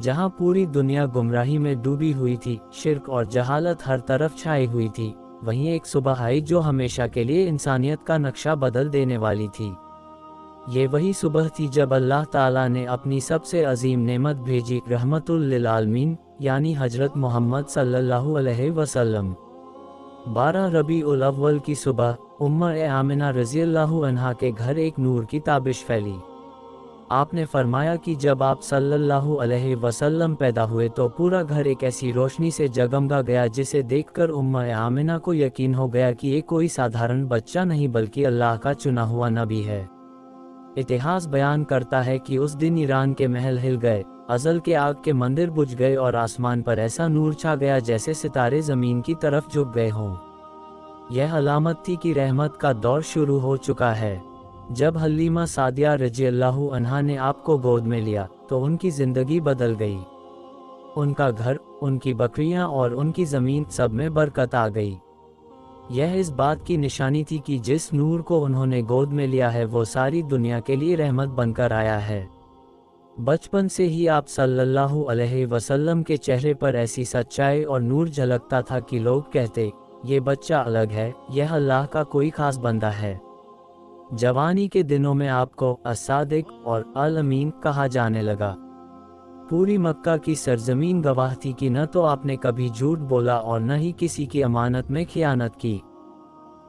जहां पूरी दुनिया गुमराही में डूबी हुई थी, शिर्क और जहालत हर तरफ छाई हुई थी, वहीं एक सुबह आई जो हमेशा के लिए इंसानियत का नक्शा बदल देने वाली थी। ये वही सुबह थी जब अल्लाह ताला ने अपनी सबसे अजीम नेमत भेजी, रहमतुल लिल आलमीन, यानी हजरत मोहम्मद सल्लल्लाहु अलैहि वसल्लम। 12 रबीउल अव्वल की सुबह उम्मा आमिना रज़ियल्लाहु अन्हा के घर एक नूर की ताबिश फैली। आपने फरमाया कि जब आप सल्लल्लाहु अलैहि वसल्लम पैदा हुए तो पूरा घर एक ऐसी रोशनी से जगमगा गया जिसे देखकर उम्मा आमिना को यकीन हो गया कि ये कोई साधारण बच्चा नहीं बल्कि अल्लाह का चुना हुआ नबी है। इतिहास बयान करता है कि उस दिन ईरान के महल हिल गए, अज़ल के आग के मंदिर बुझ गए और आसमान पर ऐसा नूर छा गया जैसे सितारे ज़मीन की तरफ झुक गए हों। यह अलामत थी कि रहमत का दौर शुरू हो चुका है। जब हलीमा सादिया रज़ियल्लाहु अन्हा ने आपको गोद में लिया तो उनकी ज़िंदगी बदल गई। उनका घर, उनकी बकरियां और उनकी ज़मीन सब में बरकत आ गई। यह इस बात की निशानी थी कि जिस नूर को उन्होंने गोद में लिया है वो सारी दुनिया के लिए रहमत बनकर आया है। बचपन से ही आप सल्लल्लाहु अलैहि वसल्लम के चेहरे पर ऐसी सच्चाई और नूर झलकता था कि लोग कहते, ये बच्चा अलग है, यह अल्लाह का कोई खास बंदा है। जवानी के दिनों में आपको असादिक और अल अमीन कहा जाने लगा। पूरी मक्का की सरजमीन गवाह थी कि न तो आपने कभी झूठ बोला और न ही किसी की अमानत में खियानत की।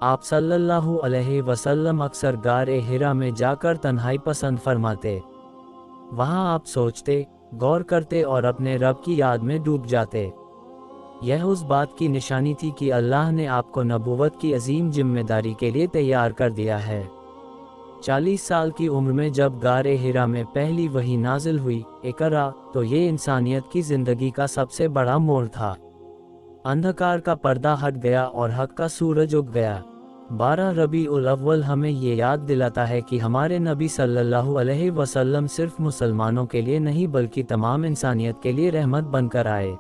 आप सल्लल्लाहु अलैहि वसल्लम अक्सर गारे हिरा में जाकर तन्हाई पसंद फरमाते। वहां आप सोचते, गौर करते और अपने रब की याद में डूब जाते। यह उस बात की निशानी थी कि अल्लाह ने आपको नबूवत की अजीम जिम्मेदारी के लिए तैयार कर दिया है। 40 साल की उम्र में जब गारे हिरा में पहली वही नाजिल हुई, इकरा, तो ये इंसानियत की जिंदगी का सबसे बड़ा मोड़ था। अंधकार का पर्दा हट गया और हक का सूरज उग गया। 12 रबीउल अव्वल हमें ये याद दिलाता है कि हमारे नबी सल्लल्लाहु अलैहि वसल्लम सिर्फ मुसलमानों के लिए नहीं बल्कि तमाम इंसानियत के लिए रहमत बनकर आए।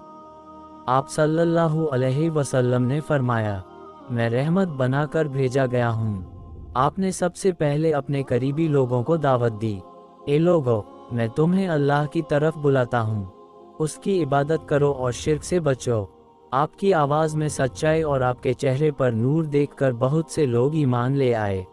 आप सल्लल्लाहु अलैहि वसल्लम ने फरमाया, मैं रहमत बनाकर भेजा गया हूँ। आपने सबसे पहले अपने करीबी लोगों को दावत दी, ए लोगो, मैं तुम्हें अल्लाह की तरफ बुलाता हूँ, उसकी इबादत करो और शिर्क से बचो। आपकी आवाज़ में सच्चाई और आपके चेहरे पर नूर देखकर बहुत से लोग ईमान ले आए।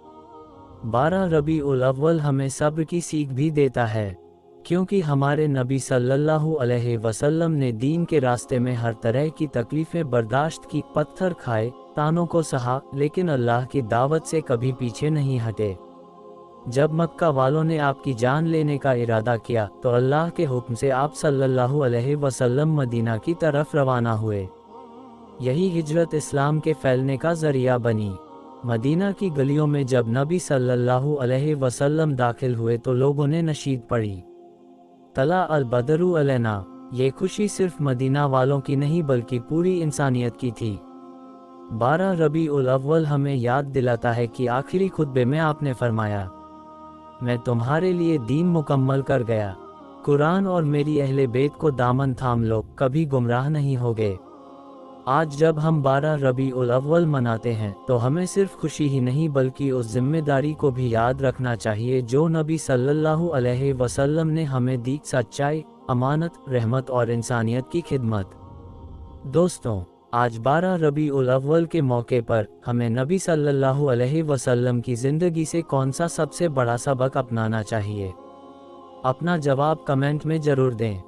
12 रबीउल अव्वल हमें सब्र की सीख भी देता है, क्योंकि हमारे नबी सल्लल्लाहु अलैहि वसल्लम ने दीन के रास्ते में हर तरह की तकलीफ़ें बर्दाश्त की, पत्थर खाए, तानों को सहा, लेकिन अल्लाह की दावत से कभी पीछे नहीं हटे। जब मक्का वालों ने आपकी जान लेने का इरादा किया तो अल्लाह के हुक्म से आप सल्लल्लाहु अलैहि वसल्लम मदीना की तरफ रवाना हुए। यही हिजरत इस्लाम के फैलने का जरिया बनी। मदीना की गलियों में जब नबी सल्लल्लाहु अलैहि वसल्लम दाखिल हुए तो लोगों ने नशीद पढ़ी, तला अल बदरु अलैना। ये खुशी सिर्फ मदीना वालों की नहीं बल्कि पूरी इंसानियत की थी। 12 रबीउल अव्वल हमें याद दिलाता है कि आखिरी खुतबे में आपने फरमाया, मैं तुम्हारे लिए दीन मुकम्मल कर गया। कुरान और मेरी अहले बेत को दामन थाम लो, कभी गुमराह नहीं होगे। आज जब हम 12 रबीउल अव्वल मनाते हैं तो हमें सिर्फ खुशी ही नहीं बल्कि उस जिम्मेदारी को भी याद रखना चाहिए जो नबी सल्लल्लाहु अलैहि वसल्लम ने हमें दी, सच्चाई, अमानत, रहमत और इंसानियत की खिदमत। दोस्तों, आज 12 रबीउल अव्वल के मौके पर हमें नबी सल्लल्लाहु अलैहि वसल्लम की ज़िंदगी से कौन सा सबसे बड़ा सबक अपनाना चाहिए? अपना जवाब कमेंट में ज़रूर दें।